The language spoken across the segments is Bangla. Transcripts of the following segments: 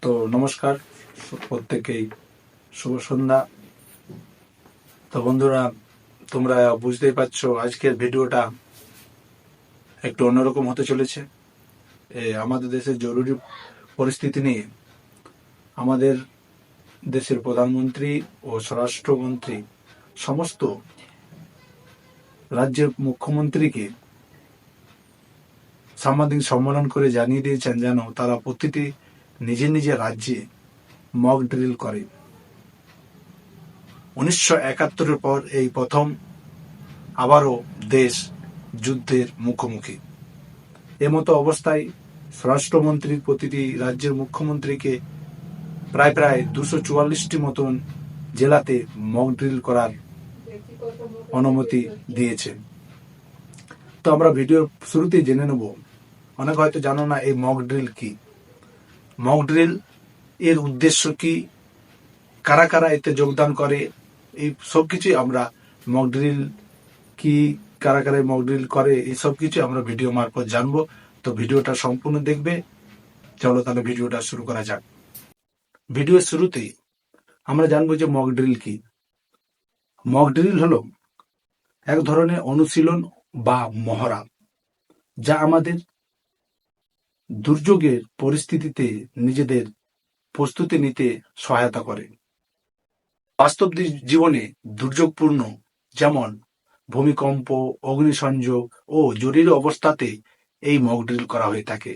তো নমস্কার প্রত্যেকেই, শুভ সন্ধ্যা। তো বন্ধুরা, তোমরা বুঝতেই পারছো আজকের ভিডিওটা একটু অন্যরকম হতে চলেছে। আমাদের দেশের জরুরি পরিস্থিতি নিয়ে আমাদের দেশের প্রধানমন্ত্রী ও স্বরাষ্ট্রমন্ত্রী সমস্ত রাজ্যের মুখ্যমন্ত্রীকে সাংবাদিক সম্মেলন করে জানিয়ে দিয়েছেন যেন তারা প্রতিটি নিজের নিজের রাজ্যে মক ড্রিল করে। 1971-এর পর এই প্রথম আবারও দেশ যুদ্ধের মুখোমুখি। এমতো অবস্থায় স্বরাষ্ট্রমন্ত্রীর প্রতিটি রাজ্যের মুখ্যমন্ত্রীকে প্রায় 244টি মতন জেলাতে মক ড্রিল করার অনুমতি দিয়েছে। তো আমরা ভিডিওর শুরুতেই জেনে নেব, অনেক হয়তো জানো না এই মক ড্রিল কি। মক ড্রিল এর উদ্দেশ্য কি, কারা কারা এতে যোগদান করে, এই সব কিছুই আমরা মক ড্রিল কি, কারা কারা মক ড্রিল করে, এই সব কিছু আমরা ভিডিও মারফত জানবো। তো ভিডিওটা সম্পূর্ণ দেখবে। চলো তাহলে ভিডিওটা শুরু করা যাক। ভিডিওর শুরুতেই আমরা জানবো যে মক ড্রিল কি। মক ড্রিল হলো এক ধরনের অনুশীলন বা মহড়া, যা আমাদের দুর্যোগের পরিস্থিতিতে নিজেদের প্রস্তুতি নিতে সহায়তা করে। বাস্তব জীবনে দুর্যোগপূর্ণ, যেমন ভূমিকম্প, অগ্নিসংযোগ ও জরুরি অবস্থাতে এই মক ড্রিল করা হয়ে থাকে।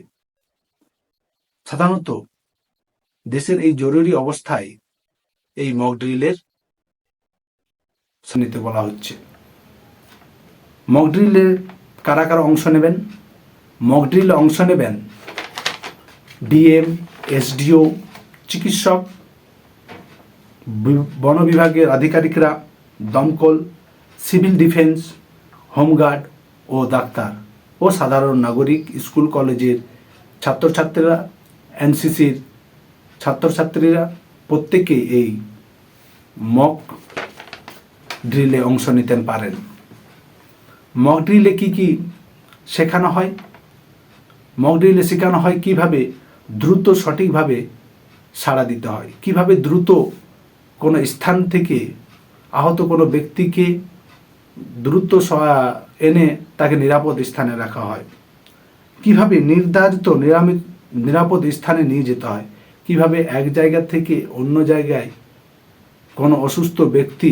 সাধারণত দেশের এই জরুরি অবস্থায় এই মক ড্রিলের নিতে বলা হচ্ছে। মক ড্রিলের কারা কারা অংশ নেবেন? মক ড্রিলে অংশ নেবেন ডিএম, এসডিও, চিকিৎসক, বন বিভাগের আধিকারিকরা, দমকল, সিভিল ডিফেন্স, হোমগার্ড ও ডাক্তার ও সাধারণ নাগরিক, স্কুল কলেজের ছাত্রছাত্রীরা, এনসিসির ছাত্রছাত্রীরা প্রত্যেকেই এই মক ড্রিলে অংশ নিতে পারেন। মক ড্রিলে কী কী শেখানো হয়? মক ড্রিলে শেখানো হয় কিভাবে দ্রুত সঠিকভাবে সাড়া দিতে হয়, কিভাবে দ্রুত কোনো স্থান থেকে আহত কোনো ব্যক্তিকে দ্রুত এনে তাকে নিরাপদ স্থানে রাখা হয়, কিভাবে নির্ধারিত নিরাপদ স্থানে নিয়ে যেতে হয়, কিভাবে এক জায়গা থেকে অন্য জায়গায় কোনো অসুস্থ ব্যক্তি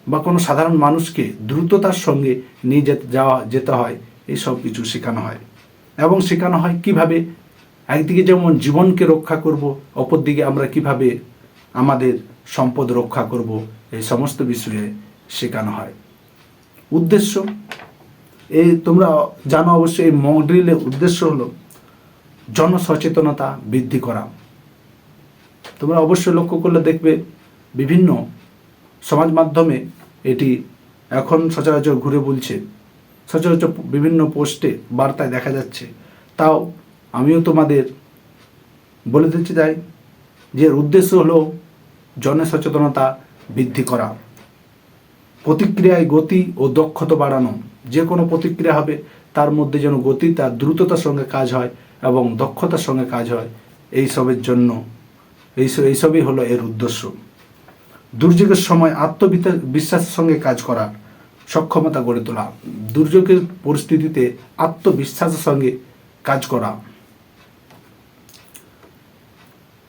বা কোনো সাধারণ মানুষকে দ্রুততার সঙ্গে নিয়ে যেতে হয়, এই সব কিছু শেখানো হয়। এবং শেখানো হয় কিভাবে একদিকে যেমন জীবনকে রক্ষা করব, অপরদিকে আমরা কিভাবে আমাদের সম্পদ রক্ষা করব, এই সমস্ত বিষয়ে শেখানো হয়। উদ্দেশ্য, এই তোমরা জানো অবশ্যই, এই মক ড্রিলের উদ্দেশ্য হলো জনসচেতনতা বৃদ্ধি করা। তোমরা অবশ্যই লক্ষ্য করলে দেখবে বিভিন্ন সমাজ মাধ্যমে এটি এখন সচরাচর ঘুরে বলছে, সচরাচর বিভিন্ন পোস্টে বার্তায় দেখা যাচ্ছে। তাও আমিও তোমাদের বলে দিতে চাই যে উদ্দেশ্য হলো জনসচেতনতা বৃদ্ধি করা, প্রতিক্রিয়ায় গতি ও দক্ষতা বাড়ানো। যে কোনো প্রতিক্রিয়া হবে তার মধ্যে যেন গতি, তার দ্রুততার সঙ্গে কাজ হয় এবং দক্ষতার সঙ্গে কাজ হয়, এইসবের জন্য এইসবই হলো এর উদ্দেশ্য। দুর্যোগের সময় আত্মবিশ্বাসের সঙ্গে কাজ করার সক্ষমতা গড়ে তোলা, দুর্যোগের পরিস্থিতিতে আত্মবিশ্বাসের সঙ্গে কাজ করা।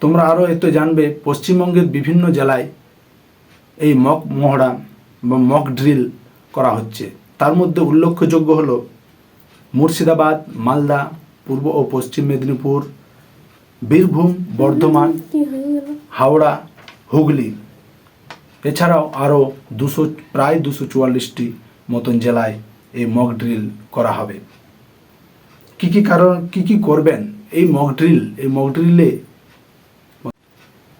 তোমরা আরও এত জানবে পশ্চিমবঙ্গের বিভিন্ন জেলায় এই মক মহড়া বা মক ড্রিল করা হচ্ছে। তার মধ্যে উল্লেখযোগ্য হল মুর্শিদাবাদ, মালদা, পূর্ব ও পশ্চিম মেদিনীপুর, বীরভূম, বর্ধমান, হাওড়া, হুগলি। এছাড়াও আরও প্রায় 244টি মতন জেলায় এই মক ড্রিল করা হবে। কী কী করবেন এই মক ড্রিলে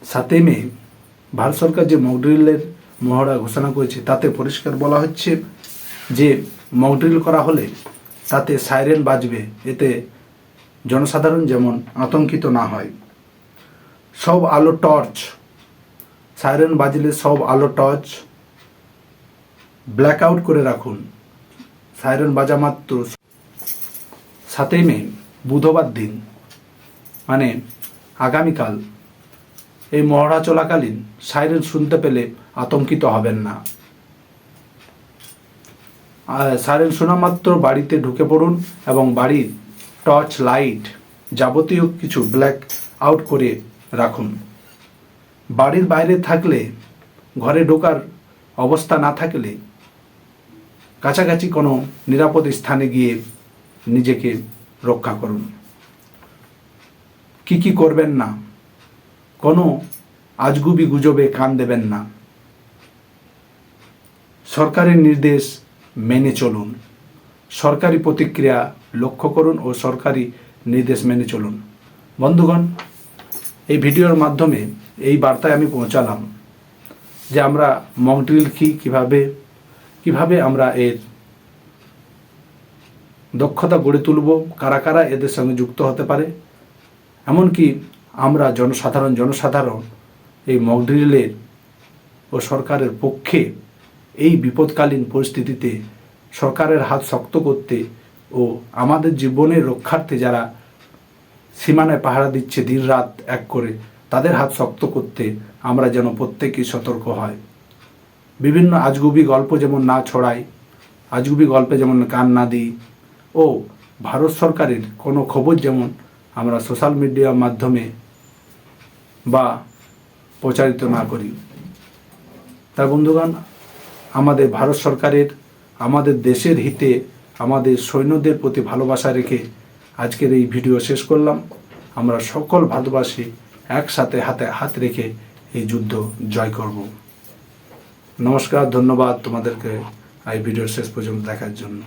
7 মে ভারত সরকার যে মক ড্রিলের মহড়া ঘোষণা করেছে তাতে পরিষ্কার বলা হচ্ছে যে মক ড্রিল করা হলে তাতে সাইরেন বাজবে, এতে জনসাধারণ যেমন আতঙ্কিত না হয়। সব আলো টর্চ, সাইরেন বাজলে সব আলো টর্চ ব্ল্যাক আউট করে রাখুন। সাইরেন বাজা মাত্র 7 মে বুধবার দিন, মানে আগামীকাল এই মহড়া চলাকালীন সাইরেন শুনতে পেলে আতঙ্কিত হবেন না। সাইরেন শোনা মাত্র বাড়িতে ঢুকে পড়ুন এবং বাড়ির টর্চ লাইট যাবতীয় কিছু ব্ল্যাক আউট করে রাখুন। বাড়ির বাইরে থাকলে, ঘরে ঢোকার অবস্থা না থাকলে কাছাকাছি কোনো নিরাপদ স্থানে গিয়ে নিজেকে রক্ষা করুন। কি করবেন না, কোনো আজগুবি গুজবে কান দেবেন না। সরকারের নির্দেশ মেনে চলুন, সরকারি প্রতিক্রিয়া লক্ষ্য করুন ও সরকারি নির্দেশ মেনে চলুন। বন্ধুগণ, এই ভিডিওর মাধ্যমে এই বার্তায় আমি পৌঁছালাম যে আমরা মক ড্রিল কিভাবে আমরা এর দক্ষতা গড়ে তুলব, কারা কারা এদের সঙ্গে যুক্ত হতে পারে, এমনকি আমরা জনসাধারণ এই মক ড্রিলের ও সরকারের পক্ষে এই বিপদকালীন পরিস্থিতিতে সরকারের হাত শক্ত করতে ও আমাদের জীবনের রক্ষার্থে যারা সীমানায় পাহারা দিচ্ছে দিনরাত এক করে, তাদের হাত শক্ত করতে আমরা যেন প্রত্যেকেই সতর্ক হয়। বিভিন্ন আজগুবি গল্প যেমন না ছড়াই, আজগুবি গল্পে যেমন কান না দিই ও ভারত সরকারের কোনো খবর যেমন আমরা সোশ্যাল মিডিয়ার মাধ্যমে বা প্রচারিত না করি। তাই বন্ধুগণ, আমাদের ভারত সরকারের, আমাদের দেশের হিতে, আমাদের সৈন্যদের প্রতি ভালোবাসা রেখে আজকের এই ভিডিও শেষ করলাম। আমরা সকল ভারতবাসী একসাথে হাতে হাত রেখে এই যুদ্ধ জয় করব। নমস্কার, ধন্যবাদ তোমাদেরকে এই ভিডিওর শেষ পর্যন্ত দেখার জন্য।